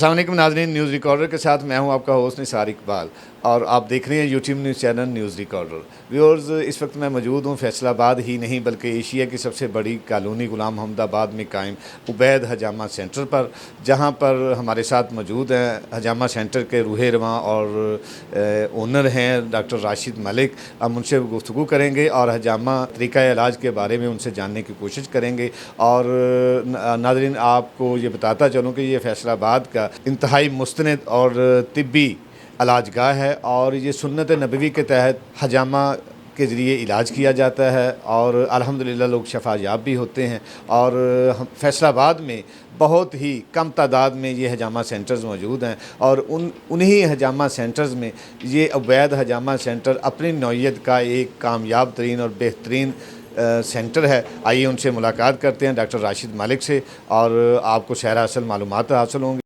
अस्सलाम वालेकुम नाज़रीन, न्यूज़ रिकॉर्डर के साथ मैं हूं आपका होस्ट निसार इकबाल और आप देख रहे हैं YouTube news channel news recorder. Viewers, इस वक्त मैं मौजूद हूं फैसलाबाद ही नहीं बल्कि एशिया की सबसे बड़ी कॉलोनी गुलाम मोहम्मदाबाद में कायम उबैद हजामा सेंटर पर, जहां पर हमारे साथ मौजूद हैं हजामा सेंटर के रूह रवां और ओनर हैं डॉक्टर राशिद मलिक। हम उनसे गुफ्तगू करेंगे और हजामा तरीक़ा इलाज के बारे में उनसे जानने की कोशिश करेंगे। और नाज़रीन, आपको ये बताता चलूँ कि ये फैसलाबाद का इंतहाई मुस्तनद और तिब्बी इलाजगाह है और ये सुन्नत नबवी के तहत हजामा के ज़रिए इलाज किया जाता है और अल्हम्दुलिल्लाह लोग शफायाब भी होते हैं। और फैसलाबाद में बहुत ही कम तादाद में ये हजामा सेंटर्स मौजूद हैं और उन्हीं हजामा सेंटर्स में ये उबैद हजामा सेंटर अपनी नौइयत का एक कामयाब तरीन और बेहतरीन सेंटर है। आइए उनसे मुलाकात करते हैं डॉक्टर राशिद मलिक से और आपको शहर असल मालूमात हासिल होंगी।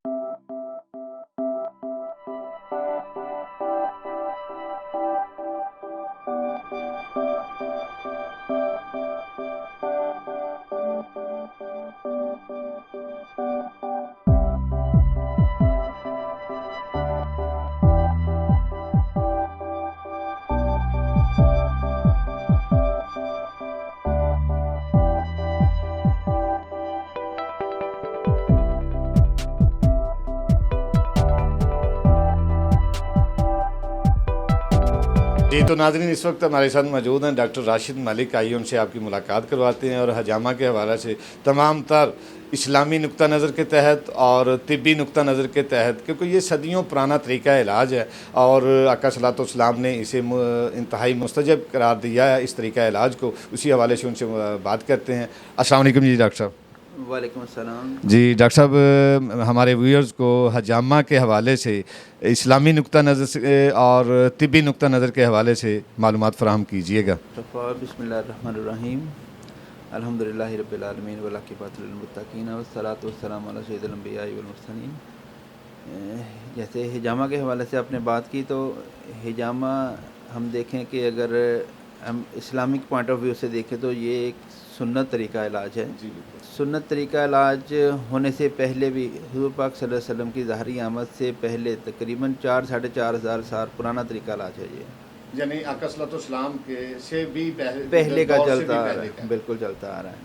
जी तो नाज़रीन, इस वक्त हमारे साथ मौजूद हैं डॉक्टर राशिद मलिक। आइए उनसे आपकी मुलाकात करवाते हैं और हजामा के हवाले से तमाम तर इस्लामी नुक्ता नज़र के तहत और तिब्बी नुक्ता नज़र के तहत, क्योंकि ये सदियों पुराना तरीका इलाज है और आका सल्लल्लाहु अलैहि वसल्लम ने इसे इंतहाई मुस्तजब करार दिया है इस तरीका इलाज को। उसी हवाले से उनसे बात करते हैं। अस्सलाम वालेकुम जी डॉक्टर साहब। वालेकुम अस्सलाम। जी डॉक्टर साहब, हमारे व्यूअर्स को हजामा के हवाले से इस्लामी नुक्ता नज़र से और तिब्बी नुक्ता नज़र के हवाले से मालूमात फ़राहम कीजिएगा। बिस्मिल्लाहिर्रहमानिर्रहीम, अल्हम्दुलिल्लाहि रब्बिल आलमीन वल आक़िबतु लिल मुत्तक़ीन वस्सलातु वस्सलामु अला सय्यिदिल अंबियाइ वल मुरसलीन। जैसे हिजामा के हवाले से आपने बात की, तो हिजामा हम देखें कि अगर हम इस्लामिक पॉइंट ऑफ व्यू से देखें तो ये एक सुन्नत तरीका इलाज है। सुन्नत तरीका इलाज होने से पहले भी हुज़ूर पाक सल्लल्लाहु अलैहि वसल्लम की ज़ाहरी आमद से पहले तकरीबन 4 साढ़े 4 हज़ार साल पुराना तरीका इलाज है ये, यानी आका सल्लल्लाहु अलैहि वसल्लम के से भी पहले का चलता आ रहा है, बिल्कुल चलता आ रहा है।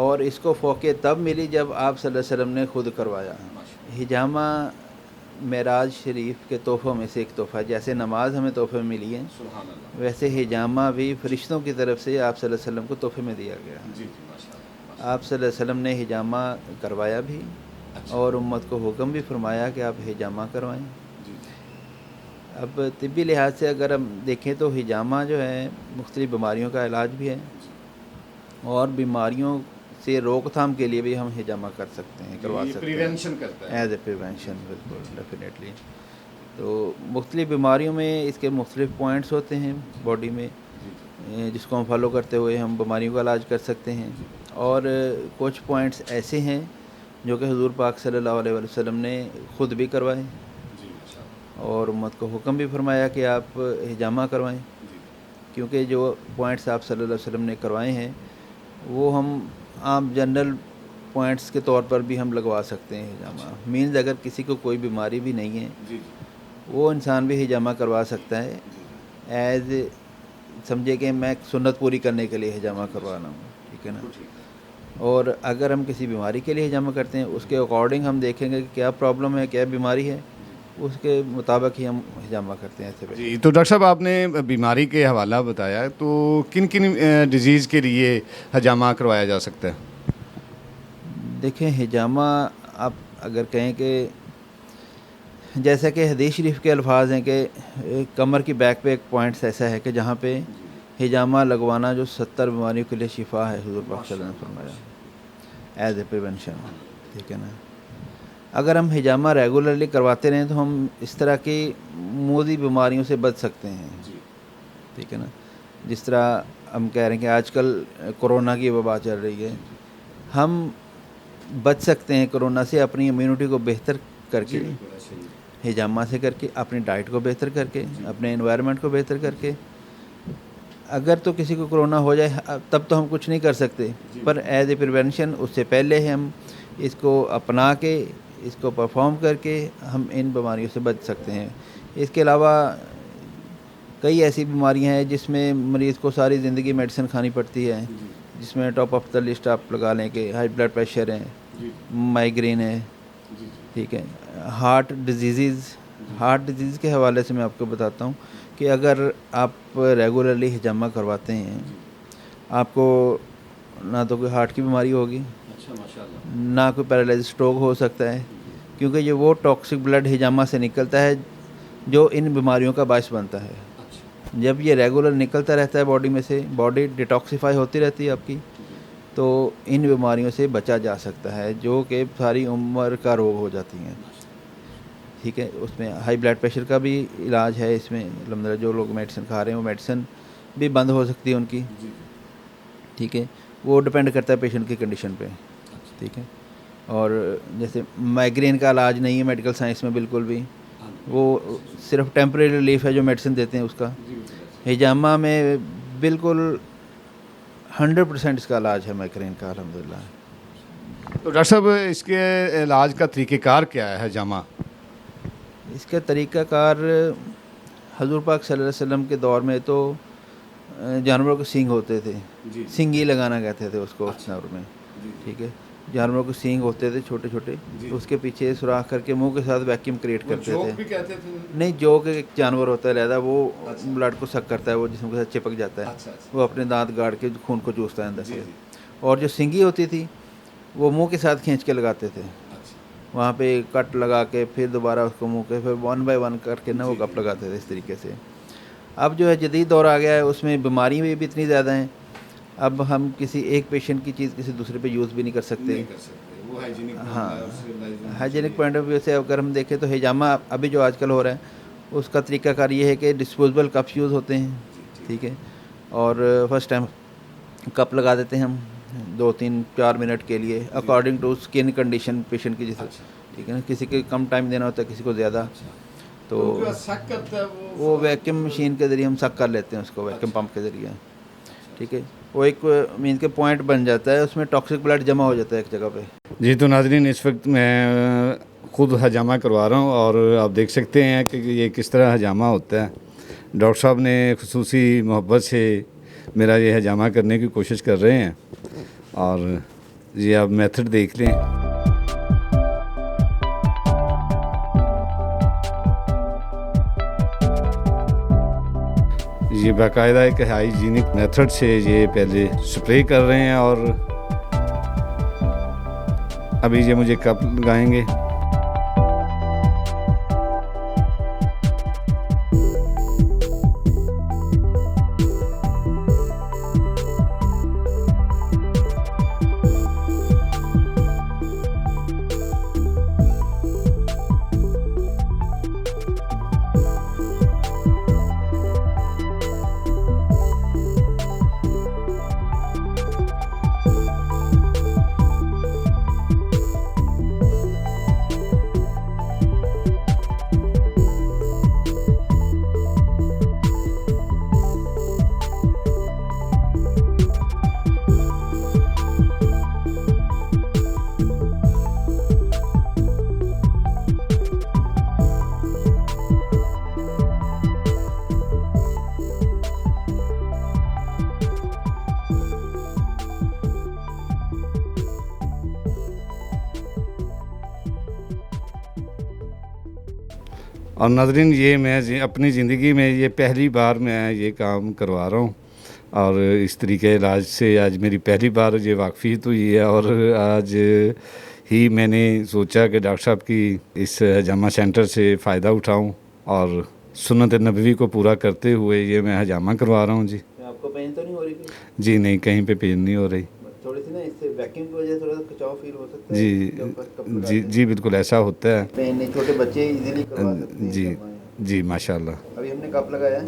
और इसको फ़ौक़ियत तब मिली जब आप सल्लल्लाहु अलैहि वसल्लम ने खुद करवाया। हिजामा मेराज शरीफ के तोहफ़ों में से एक तोहफ़ा है। जैसे नमाज हमें तोहफ़े में मिली है, वैसे हिजामा भी फरिश्तों की तरफ से आप सल्लल्लाहु अलैहि वसल्लम को तोहफ़े में दिया गया। आप सल्लल्लाहु अलैहि वसल्लम ने हिजामा करवाया भी और उम्मत को हुक्म भी फरमाया कि आप हिजामा करवाएं। अब तिब्बी लिहाज से अगर हम देखें तो हिजामा जो है मुख्तलिफ़ बीमारियों का इलाज भी है और बीमारियों से रोकथाम के लिए भी हम हिजामा कर सकते हैं, करवा सकते हैं, प्रिवेंशन करता है, एज ए प्रिवेंशन, बिल्कुल डेफिनेटली। तो मुख्तलिफ़ बीमारियों में इसके मुख्तलिफ़ पॉइंट्स होते हैं बॉडी में, जिसको हम फॉलो करते हुए हम बीमारियों का इलाज कर सकते हैं। और कुछ पॉइंट्स ऐसे हैं जो कि हुज़ूर पाक सल्लल्लाहु अलैहि वसल्लम ने ख़ुद भी करवाए और उम्मत को हुक्म भी फरमाया कि आप हिजामा करवाएं, क्योंकि जो पॉइंट्स आप सल्लल्लाहु अलैहि वसल्लम ने करवाए हैं वो हम आम जनरल पॉइंट्स के तौर पर भी हम लगवा सकते हैं हिजामा। मीन्स अगर किसी को कोई बीमारी भी नहीं है वो इंसान भी हिजामा करवा सकता है, एज समझे कि मैं सुन्नत पूरी करने के लिए हिजामा करवाना हूँ, ठीक है ना। और अगर हम किसी बीमारी के लिए हिजामा करते हैं उसके अकॉर्डिंग हम देखेंगे कि क्या प्रॉब्लम है, क्या बीमारी है, उसके मुताबिक ही हम हिजामा करते हैं। ऐसे जी तो डॉक्टर साहब, आपने बीमारी के हवाला बताया, तो किन किन डिजीज़ के लिए हिजामा करवाया जा सकता है? देखें, हिजामा आप अगर कहें कि जैसा कि हदीस शरीफ के अल्फाज हैं कि कमर की बैक पे एक पॉइंट्स ऐसा है कि जहाँ पे हिजामा लगवाना जो 70 बीमारियों के लिए शिफा है, हुज़ूर पाक सल्लल्लाहु अलैहि वसल्लम ने फरमाया, एज ए प्रिवेंशन, ठीक है ना। अगर हम हिजामा रेगुलरली करवाते रहें तो हम इस तरह की मोदी बीमारियों से बच सकते हैं, ठीक है ना। जिस तरह हम कह रहे हैं कि आजकल कोरोना की वबा चल रही है, हम बच सकते हैं कोरोना से अपनी इम्यूनिटी को बेहतर करके, हिजामा से करके, अपनी डाइट को बेहतर करके, अपने एनवायरनमेंट को बेहतर करके। अगर तो किसी को कोरोना हो जाए तब तो हम कुछ नहीं कर सकते, पर एज ए प्रिवेंशन उससे पहले हम इसको अपना के इसको परफॉर्म करके हम इन बीमारियों से बच सकते हैं। इसके अलावा कई ऐसी बीमारियां हैं जिसमें मरीज़ को सारी ज़िंदगी मेडिसिन खानी पड़ती है, जिसमें टॉप ऑफ द लिस्ट आप लगा लें कि हाई ब्लड प्रेशर है, माइग्रेन है, ठीक है, हार्ट डिजीज़ के हवाले से मैं आपको बताता हूँ कि अगर आप रेगुलरली हिजामा करवाते हैं, आपको ना तो कोई हार्ट की बीमारी होगी, ना कोई पैरालाइज स्ट्रोक हो सकता है, क्योंकि ये वो टॉक्सिक ब्लड हिजामा से निकलता है जो इन बीमारियों का बायस बनता है। जब ये रेगुलर निकलता रहता है बॉडी में से, बॉडी डिटॉक्सिफाई होती रहती है आपकी, तो इन बीमारियों से बचा जा सकता है जो कि सारी उम्र का रोग हो जाती हैं, ठीक है। उसमें हाई ब्लड प्रेशर का भी इलाज है इसमें, अल्हम्दुलिल्लाह जो लोग मेडिसिन खा रहे हैं वो मेडिसिन भी बंद हो सकती है उनकी, ठीक है। वो डिपेंड करता है पेशेंट की कंडीशन पे, ठीक है। और जैसे माइग्रेन का इलाज नहीं है मेडिकल साइंस में बिल्कुल भी, वो सिर्फ टेम्परेरी रिलीफ है जो मेडिसिन देते हैं उसका। हिजामा में बिल्कुल 100% इसका इलाज है माइग्रेन का, अल्हम्दुलिल्लाह। तो डॉक्टर साहब इसके इलाज का तरीक़ेकार क्या है हिजामा? इसका तरीक़ाकार हज़ूर पाक सल्लल्लाहु अलैहि वसल्लम के दौर में तो जानवरों के सींग होते थे, सींगी लगाना कहते थे उसको उस दौर में, ठीक है। जानवरों के सींग होते थे छोटे छोटे, तो उसके पीछे सुराख करके मुंह के साथ वैक्यूम क्रिएट करते थे। भी कहते थे? नहीं, जोक एक जानवर होता है लहदा, वो ब्लड को सक करता है, वो जिस्म के साथ चिपक जाता है, वो अपने दांत गाड़ के खून को चूसता है अंदर से। और जो सींगी होती थी वो मुंह के साथ खींच के लगाते थे, वहाँ पे कट लगा के फिर दोबारा उसको मुंह के फिर 1 बाय 1 करके ना वो गप लगाते थे इस तरीके से। अब जो है जदीद दौर आ गया है, उसमें बीमारी भी इतनी ज़्यादा हैं, अब हम किसी एक पेशेंट की चीज़ किसी दूसरे पे यूज़ भी नहीं कर सकते। वो हाइजीनिक हाँ, हाइजीनिक पॉइंट ऑफ व्यू से अगर हम देखें तो हिजामा अभी जो आजकल हो रहा है उसका तरीक़ाकार ये है कि डिस्पोजेबल कप्स यूज़ होते हैं, ठीक है। और फर्स्ट टाइम कप लगा देते हैं हम 2-3-4 मिनट के लिए according to skin condition patient की, जैसे ठीक है ना, किसी के कम टाइम देना होता है, किसी को ज़्यादा, तो वो वैक्यूम मशीन के ज़रिए हम सक कर लेते हैं उसको, वैक्यूम पंप के ज़रिए, ठीक है। वो एक मीन के पॉइंट बन जाता है, उसमें टॉक्सिक ब्लड जमा हो जाता है एक जगह पे। जी, तो नाज़रीन इस वक्त मैं ख़ुद हजामा करवा रहा हूँ और आप देख सकते हैं कि ये किस तरह हजामा होता है। डॉक्टर साहब ने खुसूसी मोहब्बत से मेरा ये हजामा करने की कोशिश कर रहे हैं और ये आप मेथड देख लें। ये बाकायदा एक हाइजीनिक मेथड से ये पहले स्प्रे कर रहे हैं और अभी ये मुझे कप लगाएंगे। और नाज़रीन ये मैं अपनी ज़िंदगी में ये पहली बार मैं ये काम करवा रहा हूँ और इस तरीके इलाज से आज मेरी पहली बार ये वाकफ़ियत हुई है और आज ही मैंने सोचा कि डॉक्टर साहब की इस हजामा सेंटर से फ़ायदा उठाऊँ और सुन्नत नबवी को पूरा करते हुए ये मैं हजामा करवा रहा हूँ। जी, आपको पेन तो नहीं हो रही? जी नहीं, कहीं पे पेन नहीं हो रही। थोड़ी सी ना इससे वैक्यूम की वजह से थोड़ा सा खिंचाव फील हो सकता है। जी जी बिल्कुल ऐसा होता है। पेन नहीं, छोटे बच्चे इजीली करवा सकते हैं। जी जी माशाल्लाह। अभी हमने कप लगाया है,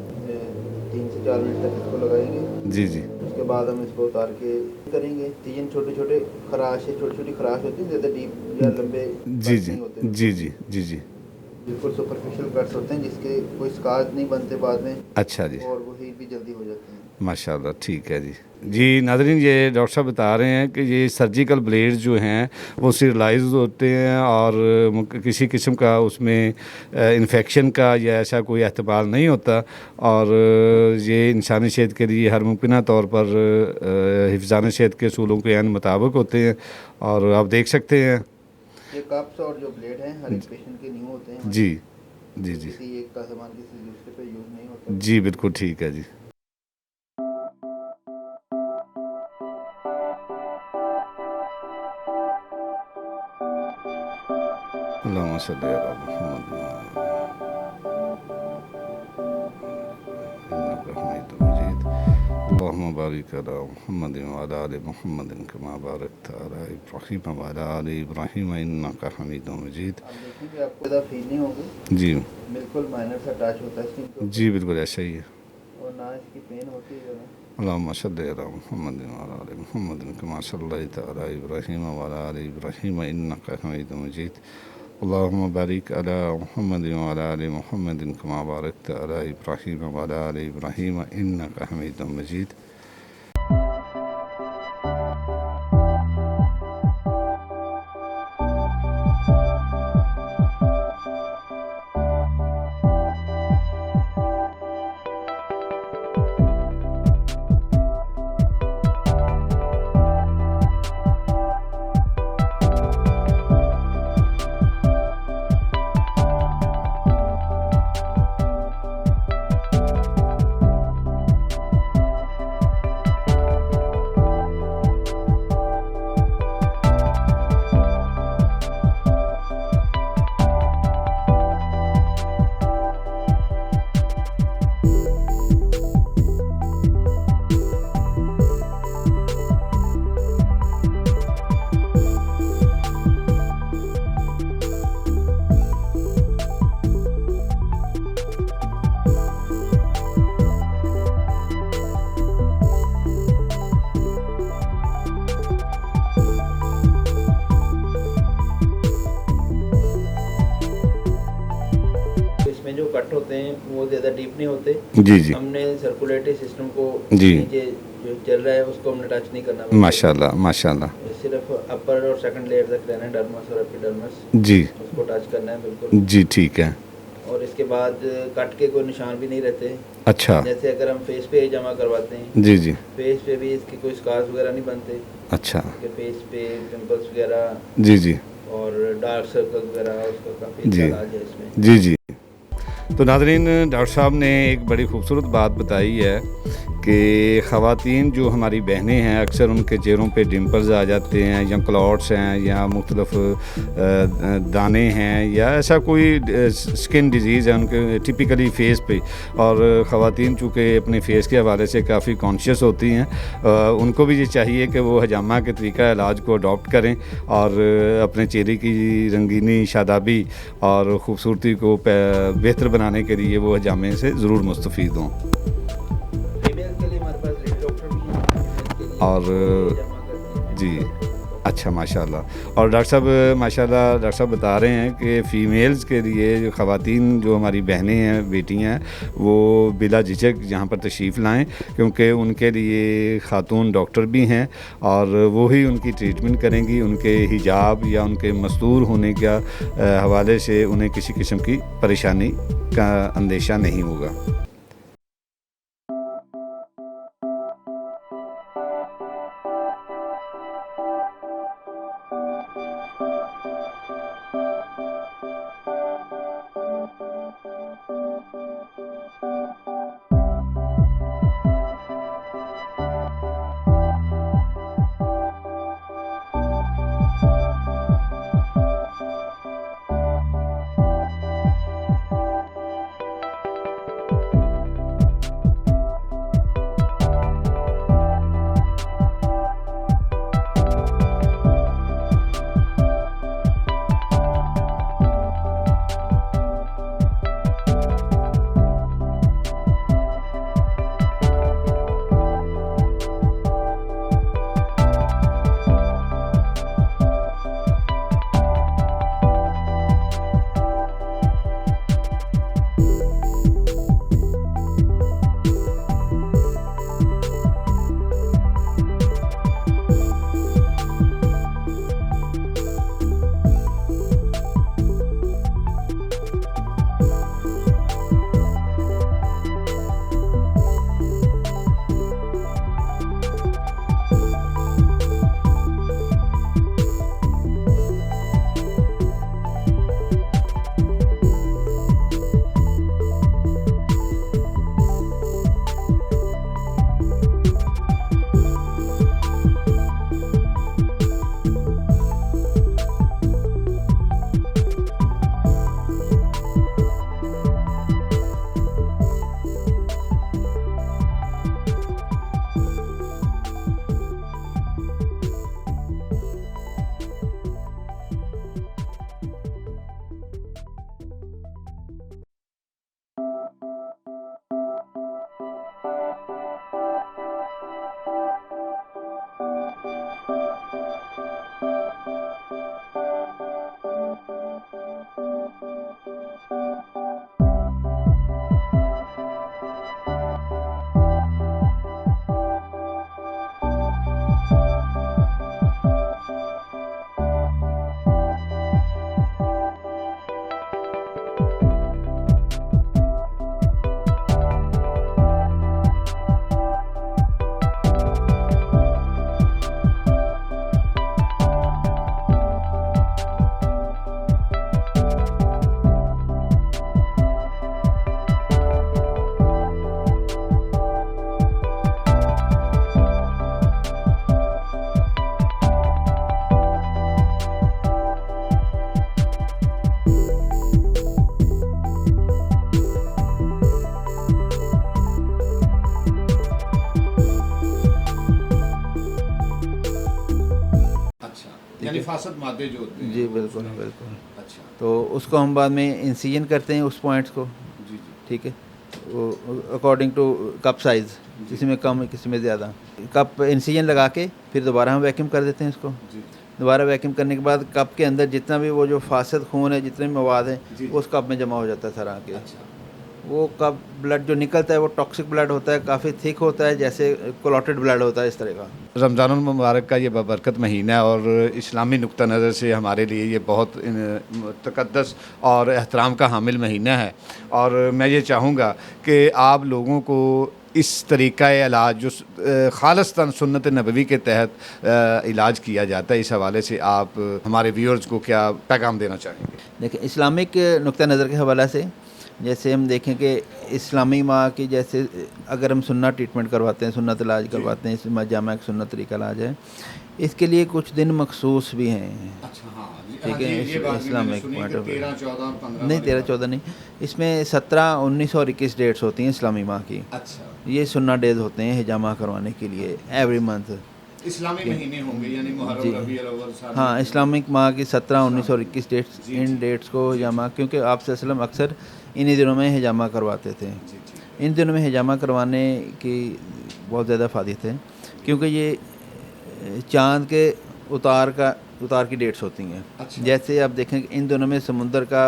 3 से 4 मिनट तक इसको लगाएंगे। जी जी। उसके बाद हम इसको उतार के करेंगे। 3 छोटे छोटे खराश है, छोटी छोटी खराश होती है, ज़्यादा डीप या लंबे जी जी जी जी जी जी बिल्कुल सुपरफिशियल कट्स होते हैं जिसके कोई स्कार्स नहीं बनते बाद में। अच्छा जी। और वो हील भी जल्दी हो जाती है। माशाल्लाह, ठीक है जी। जी नाज़रीन, ये डॉक्टर साहब बता रहे हैं कि ये सर्जिकल ब्लेड जो हैं वो स्टरलाइज होते हैं और किसी किस्म का उसमें इन्फेक्शन का या ऐसा कोई एहतमाल नहीं होता, और ये इंसानी सेहत के लिए हर मुमकिन तौर पर हिफ्ज़ान सेहत के असूलों के मुताबिक होते हैं। और आप देख सकते हैं ये कप्स और जो ब्लेड हैं हर एक पेशेंट के न्यू होते हैं। जी जी जी किसी एक का सामान किसी दूसरे पे यूज़ नहीं होता। जी बिल्कुल ठीक है जी। अल्लाहुम्मा सल्ली अला मुहम्मद अल्लाहुम्मा बारिक अला मुहम्मद व अला आलि मुहम्मद कमा बारकता अला इब्राहीम व अला आलि इब्राहीम इन्नका हमीदुम मजीद। आप देखेंगे आपको ज़्यादा फील नहीं होगी, जी बिल्कुल माइनर सा टच होता है स्किन को, जी बिल्कुल ऐसा ही है। और ना इसकी पेन होती है ज़्यादा। अल्लाहुम्मा सल्ली अला मुहम्मद व अला आलि मुहम्मद कमा सल्लैता अला इब्राहीम व अला आलि इब्राहीम इन्नका हमीदुम मजीद। अल्लाहुम्मा बारिक अला मुहम्मद व अला आलि मुहम्मद कमा बारकता अला इब्राहीम व अला आलि इब्राहीम इन्नका हमीदुम मजीद। जो कट होते हैं वो ज़्यादा डीप नहीं होते। जी जी हमने सर्कुलेटरी सिस्टम को जी। नीचे जो चल रहा है उसको हमने टच नहीं करना। माशाल्लाह माशाल्लाह। सिर्फ अपर और सेकंड लेयर तक रहना है, डर्मस और एपिडर्मस जी उसको टच करना है बिल्कुल। जी ठीक है। और इसके बाद कट के कोई निशान भी नहीं रहते। अच्छा जैसे अगर हम फेस पे जमा करवाते हैं, जी जी फेस पे भी इसके कोई स्कार्स वगैरह नहीं बनते। अच्छा इसके फेस पे पिंपल्स वगैरह जी जी और डार्क सर्कल वगैरह उसका काफ़ी जी इलाज है इसमें। जी जी। तो नाज़रीन, डॉक्टर साहब ने एक बड़ी खूबसूरत बात बताई है कि ख़वातीन जो हमारी बहनें हैं अक्सर उनके चेहरों पे डिम्पल्स आ जाते हैं या क्लॉट्स हैं या मुख्तलिफ दाने हैं या ऐसा कोई स्किन डिजीज़ है उनके टिपिकली फ़ेस पे। और ख़वातीन चूँकि अपने फ़ेस के हवाले से काफ़ी कॉन्शियस होती हैं, उनको भी ये चाहिए कि वो हजामा के तरीका इलाज को अडॉप्ट करें और अपने चेहरे की रंगीनी, शादाबी और ख़ूबसूरती को बेहतर बनाने के लिए वो हजामे से ज़रूर मुस्तफ़ीद हों। और जी अच्छा माशाल्लाह। और डॉक्टर साहब माशाल्लाह, डॉक्टर साहब बता रहे हैं कि फ़ीमेल्स के लिए जो ख़वातीन जो हमारी बहनें हैं, बेटियां हैं, वो बिला झिझक यहाँ पर तशरीफ़ लाएं क्योंकि उनके लिए ख़ातून डॉक्टर भी हैं और वो ही उनकी ट्रीटमेंट करेंगी। उनके हिजाब या उनके मस्तूर होने का हवाले से उन्हें किसी किस्म की परेशानी का अंदेशा नहीं होगा। यानी फासद मादे जो होते हैं जी वो बिल्कुल उसमें- बिल्कुल। अच्छा तो उसको हम बाद में इंसिजन करते हैं उस पॉइंट्स को, जी जी ठीक है, वो अकॉर्डिंग टू कप साइज़, किसी में कम किसी में ज़्यादा। कप इंसिजन लगा के फिर दोबारा हम वैक्यूम कर देते हैं इसको। जी दोबारा वैक्यूम करने के बाद कप के अंदर जितना भी वो जो फासद खून है, जितने भी मवाद हैं, जी। वो उस कप में जमा हो जाता है सारा आके। अच्छा वो कप ब्लड जो निकलता है वो टॉक्सिक ब्लड होता है, काफ़ी थिक होता है, जैसे क्लॉटेड ब्लड होता है इस तरह का। रमज़ानुल मुबारक का ये बरकत महीना है और इस्लामी नुक्ता नज़र से हमारे लिए ये बहुत तक़द्दस और एहतराम का हामिल महीना है। और मैं ये चाहूँगा कि आप लोगों को इस तरीक़ा इलाज जो ख़ालिस्तन सुन्नत नबवी के तहत इलाज किया जाता है, इस हवाले से आप हमारे व्यूअर्स को क्या पैगाम देना चाहेंगे? देखिए, इस्लामिक नुक्ता नज़र के हवाले से जैसे हम देखें कि इस्लामी माँ की, जैसे अगर हम सुन्नत ट्रीटमेंट करवाते हैं, सुन्नत इलाज करवाते हैं, इसमें जामा एक सुन्नत तरीका इलाज है, इसके लिए कुछ दिन मखसूस भी हैं। अच्छा हाँ ठीक है, इस्लामिक पॉइंट ऑफ व्यू 13, 14, 15 नहीं, 13-14 नहीं, इसमें 17, 19 और 21 डेट्स होती हैं इस्लामी माह की। अच्छा ये सुन्ना डेज होते हैं हिजामा करवाने के लिए एवरी मंथ। इस्लामी महीने होंगे यानी मुहर्रम, जी। रबीउल अव्वल, साल हाँ, इस्लामिक माह की 17, 19 और 21 डेट्स, जी, इन जी। डेट्स को हिजामा, क्योंकि आप सल्लल्लाहु अलैहि वसल्लम अक्सर इन्हीं दिनों में हिजामा करवाते थे। जी जी इन दिनों में हिजामा करवाने की बहुत ज़्यादा फ़ायदे थे, क्योंकि ये चाँद के उतार की डेट्स होती हैं। अच्छा। जैसे आप देखें कि इन दिनों में समुंदर का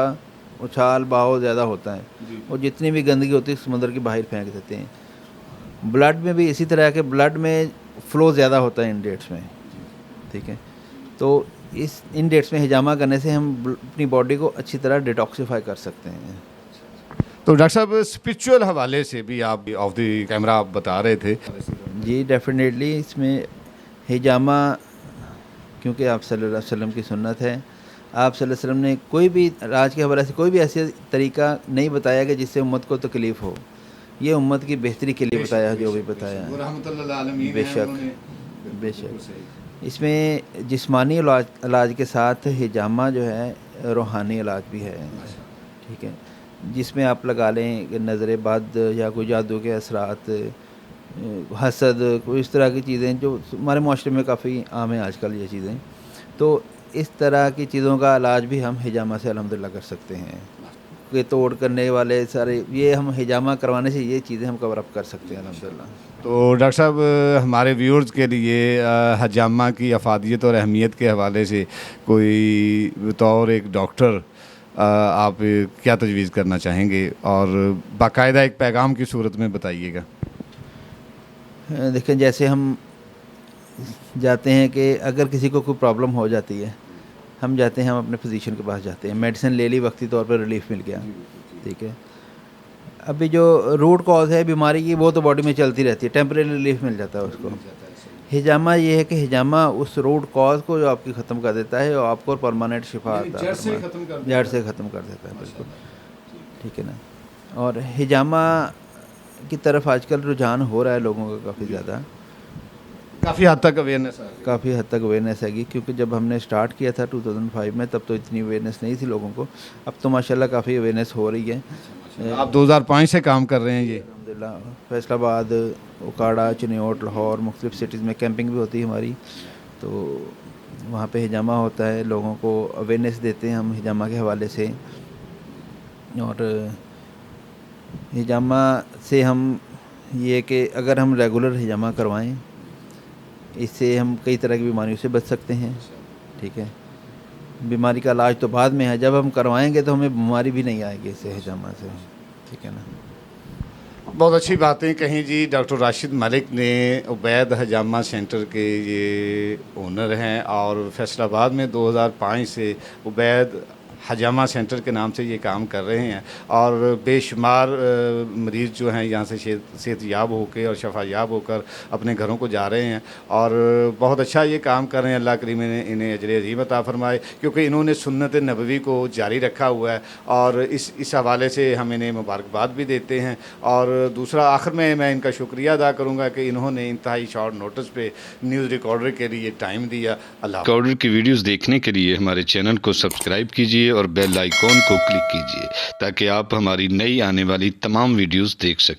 उछाल बहाव ज़्यादा होता है, जी। और जितनी भी गंदगी होती है समुंदर की बाहर फेंक देते हैं। ब्लड में भी इसी तरह के, ब्लड में फ़्लो ज़्यादा होता है इन डेट्स में, ठीक है। तो इन डेट्स में हिजामा करने से हम अपनी बॉडी को अच्छी तरह डिटॉक्सिफाई कर सकते हैं। तो डॉक्टर साहब स्पिरिचुअल हवाले से भी आप ऑफ द कैमरा आप बता रहे थे। जी डेफिनेटली, इसमें हिजामा, क्योंकि आप सल्लल्लाहु अलैहि वसल्लम की सुन्नत है, आप सल्लल्लाहु अलैहि वसल्लम ने कोई भी राज के हवाले से कोई भी ऐसा तरीका नहीं बताया कि जिससे उम्मत को तकलीफ़ हो। ये उम्मत की बेहतरी के लिए बताया, जो भी बताया वो है। रहमतुल्लिल आलमीन बेशक, हैं, उन्होंने बेशक। बिल्कुल सही। इसमें जिस्मानी इलाज के साथ हिजामा जो है रूहानी इलाज भी है, ठीक है, जिसमें आप लगा लें कि नज़र बद या कोई जादू के असरात, हसद, कोई इस तरह की चीज़ें जो हमारे माशरे में काफ़ी आम है आजकल ये चीज़ें। तो इस तरह की चीज़ों का इलाज भी हम हिजामा से अल्हम्दुलिल्लाह कर सकते हैं। कि तोड़ करने वाले सारे, ये हम हिजामा करवाने से ये चीज़ें हम कवर अप कर सकते हैं अल्हम्दुलिल्लाह। तो डॉक्टर साहब हमारे व्यूअर्स के लिए हजामा की अफादियत और अहमियत के हवाले से कोई बतौर एक डॉक्टर आप क्या तजवीज़ करना चाहेंगे, और बाकायदा एक पैगाम की सूरत में बताइएगा। देखें, जैसे हम जाते हैं कि अगर किसी को कोई प्रॉब्लम हो जाती है, हम जाते हैं, हम अपने फिजिशियन के पास जाते हैं, मेडिसिन ले ली, वक्ती तौर पर रिलीफ मिल गया, ठीक है। अभी जो रूट कॉज है बीमारी की, वो तो बॉडी में चलती रहती है, टेम्परेरी रिलीफ मिल जाता है उसको। हिजामा ये है कि हिजामा उस रूट कॉज को जो आपकी ख़त्म कर देता है और आपको परमानेंट शिफा आता है, जड़ से ख़त्म कर देता है, बिल्कुल, ठीक है ना। और हिजामा की तरफ आजकल रुझान हो रहा है लोगों का काफ़ी ज़्यादा, काफ़ी हद तक अवेयरनेस हैगी, क्योंकि जब हमने स्टार्ट किया था 2005 में, तब तो इतनी अवेयरनेस नहीं थी लोगों को। अब तो माशाल्लाह काफ़ी अवेयरनेस हो रही है। आप 2005 से काम कर रहे हैं ये? अल्हम्दुलिल्लाह, फैसलाबाद, उकाड़ा, चिन्योट, लाहौर, मुख्तलिफ सिटीज़ में कैंपिंग भी होती है हमारी, तो वहाँ पे हिजामा होता है, लोगों को अवेयरनेस देते हैं हम हिजामा के हवाले से। और हिजामा से हम ये कि अगर हम रेगुलर हिजामा करवाएं, इससे हम कई तरह की बीमारियों से बच सकते हैं, ठीक है। बीमारी का इलाज तो बाद में है, जब हम करवाएंगे तो हमें बीमारी भी नहीं आएगी इससे, हिजामा से, ठीक है ना। बहुत अच्छी बातें कहीं जी। डॉक्टर राशिद मलिक ने उबैद हजामा सेंटर के ये ओनर हैं, और फैसलाबाद में 2005 से उबैद हजामा सेंटर के नाम से ये काम कर रहे हैं, और बेशुमार मरीज़ जो हैं यहाँ से सेहतयाब होकर और शफायाब होकर अपने घरों को जा रहे हैं, और बहुत अच्छा ये काम कर रहे हैं। अल्लाह करीम ने इन्हें अजर अज़ीम अता फरमाए, क्योंकि इन्होंने सुन्नत नबवी को जारी रखा हुआ है, और इस हवाले से हम इन्हें मुबारकबाद भी देते हैं। और दूसरा, आखिर में मैं इनका शुक्रिया अदा करूँगा कि इन्होंने इंतहाई शॉर्ट नोटिस पे न्यूज़ रिकॉर्डर के लिए टाइम दिया। अल्लाह। रिकॉर्डर की वीडियोस देखने के लिए हमारे चैनल को सब्सक्राइब कीजिए और बेल आइकॉन को क्लिक कीजिए, ताकि आप हमारी नई आने वाली तमाम वीडियोस देख सकें।